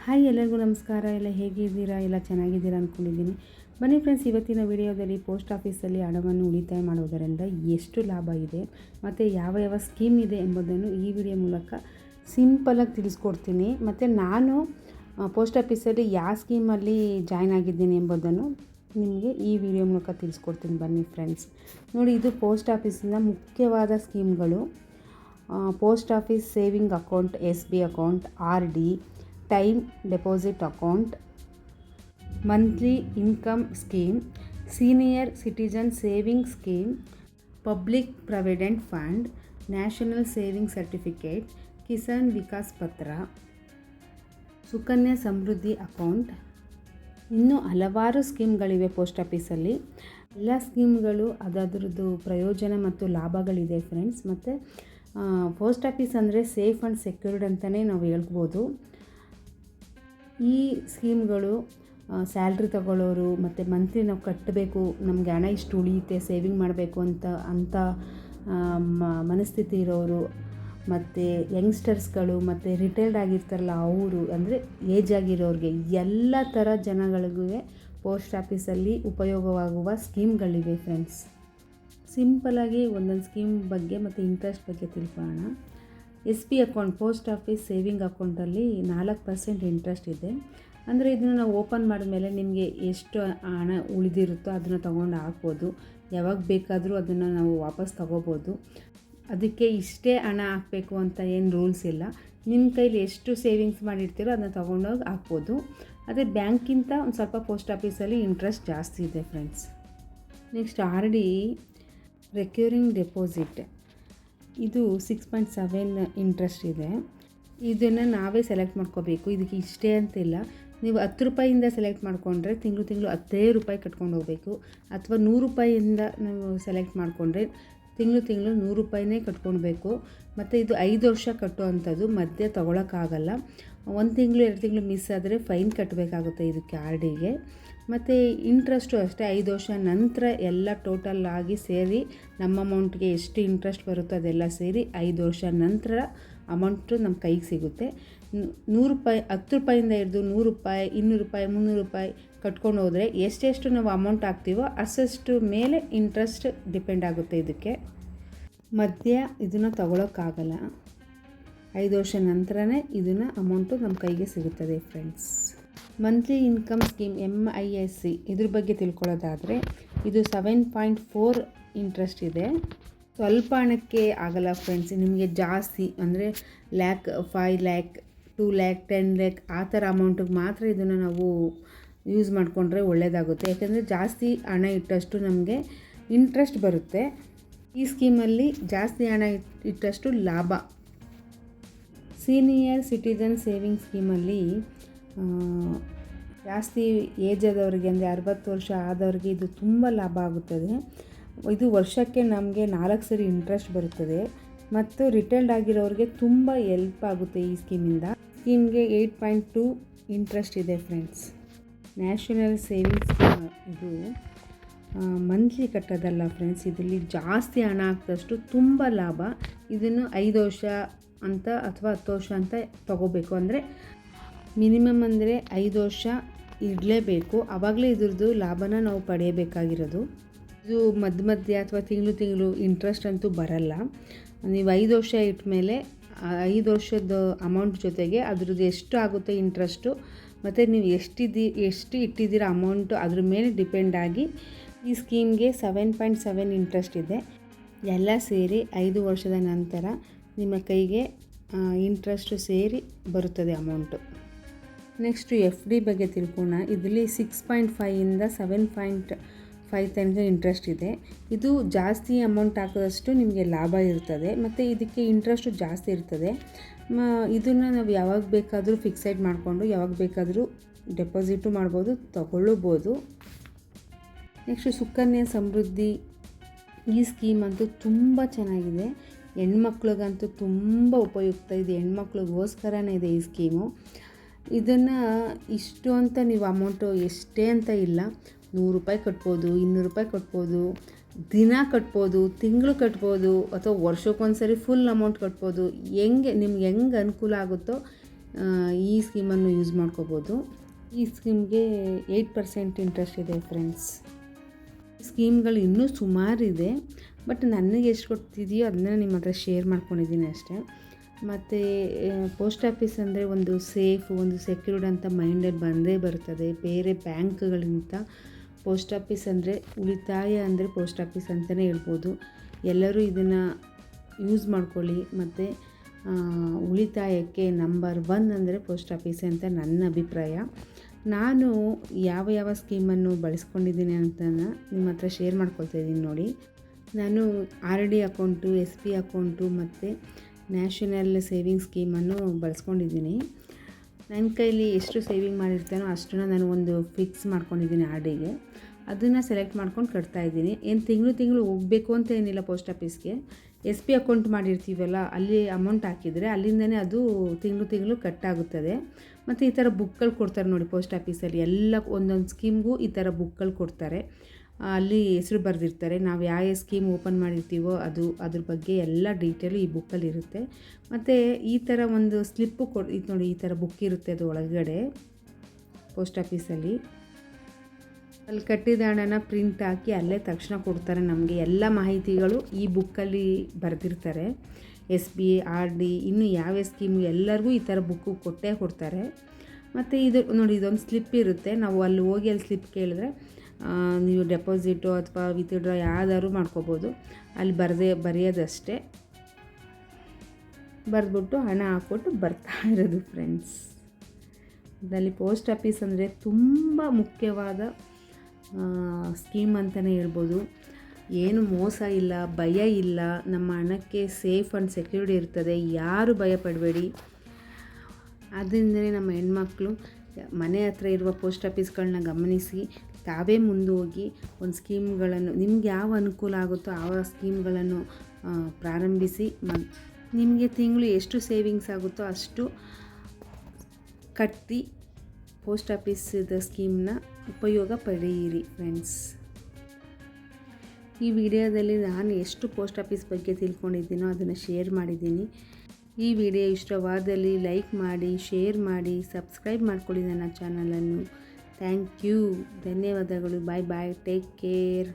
Hi, ಎಲ್ಲರಿಗೂ ನಮಸ್ಕಾರ. ಎಲ್ಲ ಹೇಗಿದ್ದೀರಾ? ಎಲ್ಲ ಚೆನ್ನಾಗಿದ್ದೀರಾ ಅಂದ್ಕೊಂಡಿದ್ದೀನಿ. ಬನ್ನಿ ಫ್ರೆಂಡ್ಸ್, ಇವತ್ತಿನ ವಿಡಿಯೋದಲ್ಲಿ ಪೋಸ್ಟ್ ಆಫೀಸಲ್ಲಿ ಹಣವನ್ನು ಉಳಿತಾಯ ಮಾಡೋದರಿಂದ ಎಷ್ಟು ಲಾಭ ಇದೆ ಮತ್ತು ಯಾವ ಯಾವ ಸ್ಕೀಮ್ ಇದೆ ಎಂಬುದನ್ನು ಈ ವಿಡಿಯೋ ಮೂಲಕ ಸಿಂಪಲಾಗಿ ತಿಳಿಸ್ಕೊಡ್ತೀನಿ. ಮತ್ತು ನಾನು ಪೋಸ್ಟ್ ಆಫೀಸಲ್ಲಿ ಯಾವ ಸ್ಕೀಮಲ್ಲಿ ಜಾಯ್ನ್ ಆಗಿದ್ದೀನಿ ಎಂಬುದನ್ನು ನಿಮಗೆ ಈ ವಿಡಿಯೋ ಮೂಲಕ ತಿಳಿಸ್ಕೊಡ್ತೀನಿ. ಬನ್ನಿ ಫ್ರೆಂಡ್ಸ್, ನೋಡಿ, ಇದು ಪೋಸ್ಟ್ ಆಫೀಸಿನ ಮುಖ್ಯವಾದ ಸ್ಕೀಮ್ಗಳು. Post office saving account, SB account, RD, time deposit account, monthly income scheme, senior citizen saving scheme, public provident fund, national saving certificate, Kisan Vikas Patra, Sukanya ಸಮೃದ್ಧಿ ಅಕೌಂಟ್, ಇನ್ನೂ ಹಲವಾರು ಸ್ಕೀಮ್ಗಳಿವೆ ಪೋಸ್ಟ್ ಆಫೀಸಲ್ಲಿ. ಎಲ್ಲ ಸ್ಕೀಮ್ಗಳು ಅದರದ್ದು ಪ್ರಯೋಜನ ಮತ್ತು ಲಾಭಗಳಿದೆ ಫ್ರೆಂಡ್ಸ್. ಮತ್ತು ಪೋಸ್ಟ್ ಆಫೀಸ್ ಅಂದರೆ ಸೇಫ್ ಆ್ಯಂಡ್ ಸೆಕ್ಯೂರ್ಡ್ ಅಂತಲೇ ನಾವು ಹೇಳ್ಬೋದು. ಈ ಸ್ಕೀಮ್ಗಳು ಸ್ಯಾಲ್ರಿ ತಗೊಳ್ಳೋರು ಮತ್ತು ಮಂತ್ಲಿ ನಾವು ಕಟ್ಟಬೇಕು, ನಮಗೆ ಹಣ ಇಷ್ಟು ಉಳಿಯುತ್ತೆ, ಸೇವಿಂಗ್ ಮಾಡಬೇಕು ಅಂತ ಮನಸ್ಥಿತಿ ಇರೋರು, ಮತ್ತು ಯಂಗ್ಸ್ಟರ್ಸ್ಗಳು, ಮತ್ತು ರಿಟೈರ್ಡ್ ಆಗಿರ್ತಾರಲ್ಲ ಅವರು, ಅಂದರೆ ಏಜ್ ಆಗಿರೋರಿಗೆ, ಎಲ್ಲ ಥರ ಜನಗಳಿಗೂ ಪೋಸ್ಟ್ ಆಫೀಸಲ್ಲಿ ಉಪಯೋಗವಾಗುವ ಸ್ಕೀಮ್ಗಳಿವೆ ಫ್ರೆಂಡ್ಸ್. ಸಿಂಪಲಾಗಿ ಒಂದೊಂದು ಸ್ಕೀಮ್ ಬಗ್ಗೆ ಮತ್ತು ಇಂಟ್ರೆಸ್ಟ್ ಬಗ್ಗೆ ತಿಳ್ಕೊಳ್ಳೋಣ. SB account, post office saving ಅಕೌಂಟಲ್ಲಿ 4% ಇಂಟ್ರೆಸ್ಟ್ ಇದೆ. ಅಂದರೆ ಇದನ್ನು ನಾವು ಓಪನ್ ಮಾಡಿದ್ಮೇಲೆ ನಿಮಗೆ ಎಷ್ಟು ಹಣ ಉಳಿದಿರುತ್ತೋ ಅದನ್ನು ತೊಗೊಂಡು ಹಾಕ್ಬೋದು. ಯಾವಾಗ ಬೇಕಾದರೂ ಅದನ್ನು ನಾವು ವಾಪಸ್ ತೊಗೋಬೋದು. ಅದಕ್ಕೆ ಇಷ್ಟೇ ಹಣ ಹಾಕಬೇಕು ಅಂತ ಏನು ರೂಲ್ಸ್ ಇಲ್ಲ. ನಿಮ್ಮ ಕೈಲಿ ಎಷ್ಟು ಸೇವಿಂಗ್ಸ್ ಮಾಡಿರ್ತೀರೋ ಅದನ್ನು ತೊಗೊಂಡೋಗಿ ಹಾಕ್ಬೋದು. ಅದೇ ಬ್ಯಾಂಕ್ಗಿಂತ ಒಂದು ಸ್ವಲ್ಪ ಪೋಸ್ಟ್ ಆಫೀಸಲ್ಲಿ ಇಂಟ್ರೆಸ್ಟ್ ಜಾಸ್ತಿ ಇದೆ ಫ್ರೆಂಡ್ಸ್. ನೆಕ್ಸ್ಟ್ RD, ರೆಕ್ಯೂರಿಂಗ್ ಡೆಪಾಸಿಟ್, ಇದು 6.7 ಇಂಟ್ರೆಸ್ಟ್ ಇದೆ. ಇದನ್ನು ನಾವೇ ಸೆಲೆಕ್ಟ್ ಮಾಡ್ಕೋಬೇಕು. ಇದಕ್ಕೆ ಇಷ್ಟೇ ಅಂತಿಲ್ಲ. ನೀವು 10 ರೂಪಾಯಿಂದ ಸೆಲೆಕ್ಟ್ ಮಾಡಿಕೊಂಡ್ರೆ ತಿಂಗಳು 10 ರೂಪಾಯಿ ಕಟ್ಕೊಂಡು ಹೋಗಬೇಕು. ಅಥವಾ 100 ರೂಪಾಯಿಂದ ನಾವು ಸೆಲೆಕ್ಟ್ ಮಾಡಿಕೊಂಡ್ರೆ ತಿಂಗಳು 100 ರೂಪಾಯಿನೇ ಕಟ್ಕೊಳ್ಬೇಕು. ಮತ್ತು ಇದು 5 ವರ್ಷ ಕಟ್ಟೋ ಅಂಥದ್ದು, ಮಧ್ಯೆ ತೊಗೊಳಕ್ಕಾಗಲ್ಲ. 1 ತಿಂಗಳು 2 ತಿಂಗಳು ಮಿಸ್ ಆದರೆ ಫೈನ್ ಕಟ್ಟಬೇಕಾಗುತ್ತೆ ಇದಕ್ಕೆ RDಗೆ. ಮತ್ತು ಇಂಟ್ರೆಸ್ಟು ಅಷ್ಟೇ, 5 ವರ್ಷ ನಂತರ ಎಲ್ಲ ಟೋಟಲ್ ಆಗಿ ಸೇರಿ ನಮ್ಮ ಅಮೌಂಟ್ಗೆ ಎಷ್ಟು ಇಂಟ್ರೆಸ್ಟ್ ಬರುತ್ತೋ ಅದೆಲ್ಲ ಸೇರಿ 5 ವರ್ಷ ನಂತರ ಅಮೌಂಟು ನಮ್ಮ ಕೈಗೆ ಸಿಗುತ್ತೆ. 100 ರೂಪಾಯಿ, 10 ರೂಪಾಯಿಂದ ಹಿಡಿದು 100 ರೂಪಾಯಿ, 200 ರೂಪಾಯಿ, 300 ರೂಪಾಯಿ ಕಟ್ಕೊಂಡು ಹೋದರೆ ಎಷ್ಟೆಷ್ಟು ನಾವು ಅಮೌಂಟ್ ಹಾಕ್ತೀವೋ ಅಷ್ಟು ಮೇಲೆ ಇಂಟ್ರೆಸ್ಟ್ ಡಿಪೆಂಡ್ ಆಗುತ್ತೆ. ಇದಕ್ಕೆ ಮಧ್ಯ ಇದನ್ನು ತಗೊಳ್ಳೋಕ್ಕಾಗಲ್ಲ. 5 ವರ್ಷ ನಂತರನೇ ಇದನ್ನು ಅಮೌಂಟು ನಮ್ಮ ಕೈಗೆ ಸಿಗುತ್ತದೆ friends. Monthly income scheme, MISC, ಇದ್ರ ಬಗ್ಗೆ ತಿಳ್ಕೊಳ್ಳೋದಾದರೆ ಇದು 7.4 ಇಂಟ್ರೆಸ್ಟ್ ಇದೆ. ಸ್ವಲ್ಪ ಹಣಕ್ಕೆ ಆಗಲ್ಲ ಫ್ರೆಂಡ್ಸ್. ನಿಮಗೆ ಜಾಸ್ತಿ ಅಂದರೆ 5 ಲ್ಯಾಕ್, 2 ಲ್ಯಾಕ್, 10 ಲ್ಯಾಕ್ ಆ ಥರ ಅಮೌಂಟಿಗೆ ಮಾತ್ರ ಇದನ್ನು ನಾವು ಯೂಸ್ ಮಾಡಿಕೊಂಡ್ರೆ ಒಳ್ಳೆಯದಾಗುತ್ತೆ. ಯಾಕೆಂದರೆ ಜಾಸ್ತಿ ಹಣ ಇಟ್ಟಷ್ಟು ನಮಗೆ ಇಂಟ್ರೆಸ್ಟ್ ಬರುತ್ತೆ. ಈ ಸ್ಕೀಮಲ್ಲಿ ಜಾಸ್ತಿ ಹಣ ಇಟ್ಟಷ್ಟು ಲಾಭ. ಸೀನಿಯರ್ ಸಿಟಿಜನ್ ಸೇವಿಂಗ್ ಸ್ಕೀಮಲ್ಲಿ ಜಾಸ್ತಿ ಏಜ್ ಆದವರಿಗೆ, ಅಂದರೆ 60 ವರ್ಷ ಆದವ್ರಿಗೆ ಇದು ತುಂಬ ಲಾಭ ಆಗುತ್ತದೆ. ಇದು ವರ್ಷಕ್ಕೆ ನಮಗೆ 4 ಸರಿ ಇಂಟ್ರೆಸ್ಟ್ ಬರುತ್ತದೆ. ಮತ್ತು ರಿಟೈರ್ಡ್ ಆಗಿರೋರಿಗೆ ತುಂಬ ಎಲ್ಪ್ ಆಗುತ್ತೆ ಈ ಸ್ಕೀಮಿಂದ. ಸ್ಕೀಮ್ಗೆ 8.2 ಇಂಟ್ರೆಸ್ಟ್ ಇದೆ ಫ್ರೆಂಡ್ಸ್. ನ್ಯಾಷನಲ್ ಸೇವಿಂಗ್ ಸ್ಕೀಮ್, ಇದು ಮಂತ್ಲಿ ಕಟ್ಟೋದಲ್ಲ ಫ್ರೆಂಡ್ಸ್. ಇದರಲ್ಲಿ ಜಾಸ್ತಿ ಹಣ ಹಾಕಿದಷ್ಟು ತುಂಬ ಲಾಭ. ಇದನ್ನು 5 ವರ್ಷ ಅಂತ ಅಥವಾ 10 ವರ್ಷ ಅಂತ ತಗೋಬೇಕು. ಅಂದರೆ ಮಿನಿಮಮ್ ಅಂದರೆ 5 ವರ್ಷ ಇರಲೇಬೇಕು. ಆವಾಗಲೇ ಇದ್ರದ್ದು ಲಾಭನ ನಾವು ಪಡೆಯಬೇಕಾಗಿರೋದು. ಇದು ಮಧ್ಯೆ ಅಥವಾ ತಿಂಗಳು ಇಂಟ್ರೆಸ್ಟ್ ಅಂತೂ ಬರಲ್ಲ. ನೀವು 5 ವರ್ಷ ಇಟ್ಟ ಮೇಲೆ 5 ವರ್ಷದ ಅಮೌಂಟ್ ಜೊತೆಗೆ ಅದ್ರದ್ದು ಎಷ್ಟು ಆಗುತ್ತೆ ಇಂಟ್ರೆಸ್ಟು ಮತ್ತು ನೀವು ಎಷ್ಟು ಇಟ್ಟಿದ್ದೀರ ಅಮೌಂಟು ಅದ್ರ ಮೇಲೆ ಡಿಪೆಂಡ್ ಆಗಿ ಈ ಸ್ಕೀಮ್ಗೆ 7.7 ಇಂಟ್ರೆಸ್ಟ್ ಇದೆ. ಎಲ್ಲ ಸೇರಿ 5 ವರ್ಷದ ನಂತರ ನಿಮ್ಮ ಕೈಗೆ ಇಂಟ್ರೆಸ್ಟು ಸೇರಿ ಬರುತ್ತದೆ ಅಮೌಂಟು. ನೆಕ್ಸ್ಟು FD ಬಗ್ಗೆ ತಿಳ್ಕೊಳ್ಳೋಣ. ಇದರಲ್ಲಿ 6.5ಇಂದ 7.5 ತನಕ ಇಂಟ್ರೆಸ್ಟ್ ಇದೆ. ಇದು ಜಾಸ್ತಿ ಅಮೌಂಟ್ ಹಾಕಿದಷ್ಟು ನಿಮಗೆ ಲಾಭ ಇರ್ತದೆ ಮತ್ತು ಇದಕ್ಕೆ ಇಂಟ್ರೆಸ್ಟು ಜಾಸ್ತಿ ಇರ್ತದೆ. ಇದನ್ನು ನಾವು ಯಾವಾಗ ಬೇಕಾದರೂ ಫಿಕ್ಸೆಡ್ ಮಾಡಿಕೊಂಡು ಯಾವಾಗ ಬೇಕಾದರೂ ಡೆಪಾಸಿಟು ಮಾಡ್ಬೋದು, ತಗೊಳ್ಬೋದು. ನೆಕ್ಸ್ಟು ಸುಕನ್ಯಾ ಸಮೃದ್ಧಿ, ಈ ಸ್ಕೀಮ್ ಅಂತೂ ತುಂಬ ಚೆನ್ನಾಗಿದೆ. ಹೆಣ್ಮಕ್ಳಿಗಂತೂ ತುಂಬ ಉಪಯುಕ್ತ. ಇದು ಹೆಣ್ಮಕ್ಳಿಗೋಸ್ಕರನೇ ಇದೆ ಈ ಸ್ಕೀಮು. ಇದನ್ನು ಇಷ್ಟು ಅಂತ ನೀವು ಅಮೌಂಟು ಎಷ್ಟೇ ಅಂತ ಇಲ್ಲ, 100 ರೂಪಾಯಿ ಕಟ್ಬೋದು, 200 ರೂಪಾಯಿ ಕಟ್ಬೋದು, ದಿನ ಕಟ್ಬೋದು, ತಿಂಗಳು ಕಟ್ಬೋದು, ಅಥವಾ ವರ್ಷಕ್ಕೊಂದು ಸರಿ ಫುಲ್ ಅಮೌಂಟ್ ಕಟ್ಬೋದು. ನಿಮ್ಗೆ ಹೆಂಗೆ ಅನುಕೂಲ ಆಗುತ್ತೋ ಈ ಸ್ಕೀಮನ್ನು ಯೂಸ್ ಮಾಡ್ಕೋಬೋದು. ಈ ಸ್ಕೀಮ್ಗೆ 8% ಇಂಟ್ರೆಸ್ಟ್ ಇದೆ ಫ್ರೆಂಡ್ಸ್. ಸ್ಕೀಮ್ಗಳು ಇನ್ನೂ ಸುಮಾರಿದೆ, ಬಟ್ ನನಗೆ ಎಷ್ಟು ಕೊಡ್ತಿದೆಯೋ ಅದನ್ನ ನಿಮ್ಮ ಹತ್ರ ಶೇರ್ ಮಾಡ್ಕೊಂಡಿದ್ದೀನಿ ಅಷ್ಟೇ. ಮತ್ತು ಪೋಸ್ಟ್ ಆಫೀಸ್ ಅಂದರೆ ಒಂದು ಸೇಫ್, ಒಂದು ಸೆಕ್ಯೂರ್ಡ್ ಅಂತ ಮೈಂಡಲ್ಲಿ ಬಂದೇ ಬರ್ತದೆ. ಬೇರೆ ಬ್ಯಾಂಕ್ಗಳಿಗಿಂತ ಪೋಸ್ಟ್ ಆಫೀಸ್ ಅಂದರೆ ಉಳಿತಾಯ ಅಂದರೆ ಪೋಸ್ಟ್ ಆಫೀಸ್ ಅಂತಲೇ ಹೇಳ್ಬೋದು. ಎಲ್ಲರೂ ಇದನ್ನು ಯೂಸ್ ಮಾಡ್ಕೊಳ್ಳಿ. ಮತ್ತು ಉಳಿತಾಯಕ್ಕೆ ನಂಬರ್ 1 ಅಂದರೆ ಪೋಸ್ಟ್ ಆಫೀಸೇ ಅಂತ ನನ್ನ ಅಭಿಪ್ರಾಯ. ನಾನು ಯಾವ ಸ್ಕೀಮನ್ನು ಬಳಸ್ಕೊಂಡಿದ್ದೀನಿ ಅಂತ ನಿಮ್ಮ ಹತ್ರ ಶೇರ್ ಮಾಡ್ಕೊಳ್ತಾ ಇದ್ದೀನಿ ನೋಡಿ. ನಾನು RD ಅಕೌಂಟು, SP ಅಕೌಂಟು ಮತ್ತು ನ್ಯಾಷನಲ್ ಸೇವಿಂಗ್ ಸ್ಕೀಮನ್ನು ಬಳಸ್ಕೊಂಡಿದ್ದೀನಿ. ನನ್ನ ಕೈಲಿ ಎಷ್ಟು ಸೇವಿಂಗ್ ಮಾಡಿರ್ತಾನೋ ಅಷ್ಟನ್ನು ನಾನು ಒಂದು ಫಿಕ್ಸ್ ಮಾಡ್ಕೊಂಡಿದ್ದೀನಿ RDಗೆ. ಅದನ್ನು ಸೆಲೆಕ್ಟ್ ಮಾಡ್ಕೊಂಡು ಕಟ್ತಾಯಿದ್ದೀನಿ. ಏನು ತಿಂಗಳು ಹೋಗಬೇಕು ಅಂತ ಏನಿಲ್ಲ ಪೋಸ್ಟ್ ಆಫೀಸ್ಗೆ. SP ಅಕೌಂಟ್ ಮಾಡಿರ್ತೀವಲ್ಲ, ಅಲ್ಲಿ ಅಮೌಂಟ್ ಹಾಕಿದರೆ ಅಲ್ಲಿಂದನೇ ಅದು ತಿಂಗಳು ಕಟ್ಟಾಗುತ್ತದೆ. ಮತ್ತು ಈ ಥರ ಬುಕ್ಗಳು ಕೊಡ್ತಾರೆ ನೋಡಿ ಪೋಸ್ಟ್ ಆಫೀಸಲ್ಲಿ, ಎಲ್ಲ ಒಂದೊಂದು ಸ್ಕೀಮ್ಗೂ ಈ ಥರ ಬುಕ್ಗಳು ಕೊಡ್ತಾರೆ. ಅಲ್ಲಿ ಹೆಸರು ಬರೆದಿರ್ತಾರೆ. ನಾವು ಯಾವ ಸ್ಕೀಮ್ ಓಪನ್ ಮಾಡಿರ್ತೀವೋ ಅದ್ರ ಬಗ್ಗೆ ಎಲ್ಲ ಡೀಟೇಲು ಈ ಬುಕ್ಕಲ್ಲಿ ಇರುತ್ತೆ. ಮತ್ತು ಈ ಥರ ಒಂದು ಸ್ಲಿಪ್ಪು ಇದು ನೋಡಿ, ಈ ಥರ ಬುಕ್ ಇರುತ್ತೆ ಅದು ಒಳಗಡೆ ಪೋಸ್ಟ್ ಆಫೀಸಲ್ಲಿ. ಅಲ್ಲಿ ಕಟ್ಟಿದ ಹಣನ ಪ್ರಿಂಟ್ ಹಾಕಿ ಅಲ್ಲೇ ತಕ್ಷಣ ಕೊಡ್ತಾರೆ ನಮಗೆ. ಎಲ್ಲ ಮಾಹಿತಿಗಳು ಈ ಬುಕ್ಕಲ್ಲಿ ಬರೆದಿರ್ತಾರೆ. SB, RD, ಇನ್ನೂ ಯಾವ ಸ್ಕೀಮು ಎಲ್ಲರಿಗೂ ಈ ಥರ ಬುಕ್ಕು ಕೊಟ್ಟೇ ಕೊಡ್ತಾರೆ. ಮತ್ತು ಇದು ನೋಡಿ, ಇದೊಂದು ಸ್ಲಿಪ್ ಇರುತ್ತೆ. ನಾವು ಅಲ್ಲಿ ಹೋಗಿ ಅಲ್ಲಿ ಸ್ಲಿಪ್ ಕೇಳಿದ್ರೆ ನೀವು ಡೆಪಾಸಿಟು ಅಥವಾ ವಿತ್ಡ್ರಾ ಯಾವ್ದಾದ್ರು ಮಾಡ್ಕೋಬೋದು. ಅಲ್ಲಿ ಬರೆಯೋದಷ್ಟೇ, ಬರೆದ್ಬಿಟ್ಟು ಹಣ ಹಾಕ್ಬಿಟ್ಟು ಬರ್ತಾ ಇರೋದು ಫ್ರೆಂಡ್ಸ್. ಇದರಲ್ಲಿ ಪೋಸ್ಟ್ ಆಫೀಸ್ ಅಂದರೆ ತುಂಬ ಮುಖ್ಯವಾದ ಸ್ಕೀಮ್ ಅಂತಲೇ ಹೇಳ್ಬೋದು. ಏನು ಮೋಸ ಇಲ್ಲ, ಭಯ ಇಲ್ಲ, ನಮ್ಮ ಹಣಕ್ಕೆ ಸೇಫ್ ಆ್ಯಂಡ್ ಸೆಕ್ಯೂರ್ಡ್ ಇರ್ತದೆ. ಯಾರು ಭಯ ಪಡಬೇಡಿ. ಅದರಿಂದಲೇ ನಮ್ಮ ಹೆಣ್ಮಕ್ಳು ಮನೆ ಹತ್ರ ಇರುವ ಪೋಸ್ಟ್ ಆಫೀಸ್ಗಳನ್ನ ಗಮನಿಸಿ ತಾವೇ ಮುಂದೋಗಿ ಒಂದು ಸ್ಕೀಮ್ಗಳನ್ನು ನಿಮ್ಗೆ ಯಾವ ಅನುಕೂಲ ಆಗುತ್ತೋ ಆ ಸ್ಕೀಮ್ಗಳನ್ನು ಪ್ರಾರಂಭಿಸಿ. ನಿಮಗೆ ತಿಂಗಳು ಎಷ್ಟು ಸೇವಿಂಗ್ಸ್ ಆಗುತ್ತೋ ಅಷ್ಟು ಕಟ್ಟಿ ಪೋಸ್ಟ್ ಆಫೀಸಿದ ಸ್ಕೀಮ್ನ ಉಪಯೋಗ ಪಡೆಯಿರಿ ಫ್ರೆಂಡ್ಸ್. ಈ ವಿಡಿಯೋದಲ್ಲಿ ನಾನು ಎಷ್ಟು ಪೋಸ್ಟ್ ಆಫೀಸ್ ಬಗ್ಗೆ ತಿಳ್ಕೊಂಡಿದ್ದೀನೋ ಅದನ್ನು ಶೇರ್ ಮಾಡಿದ್ದೀನಿ. ಈ ವಿಡಿಯೋ ಇಷ್ಟವಾದಲ್ಲಿ ಲೈಕ್ ಮಾಡಿ, ಶೇರ್ ಮಾಡಿ, ಸಬ್ಸ್ಕ್ರೈಬ್ ಮಾಡ್ಕೊಳ್ಳಿ ನನ್ನ ಚಾನಲನ್ನು. ಥ್ಯಾಂಕ್ ಯು, ಧನ್ಯವಾದಗಳು. ಬಾಯ್ ಬಾಯ್, ಟೇಕ್ ಕೇರ್.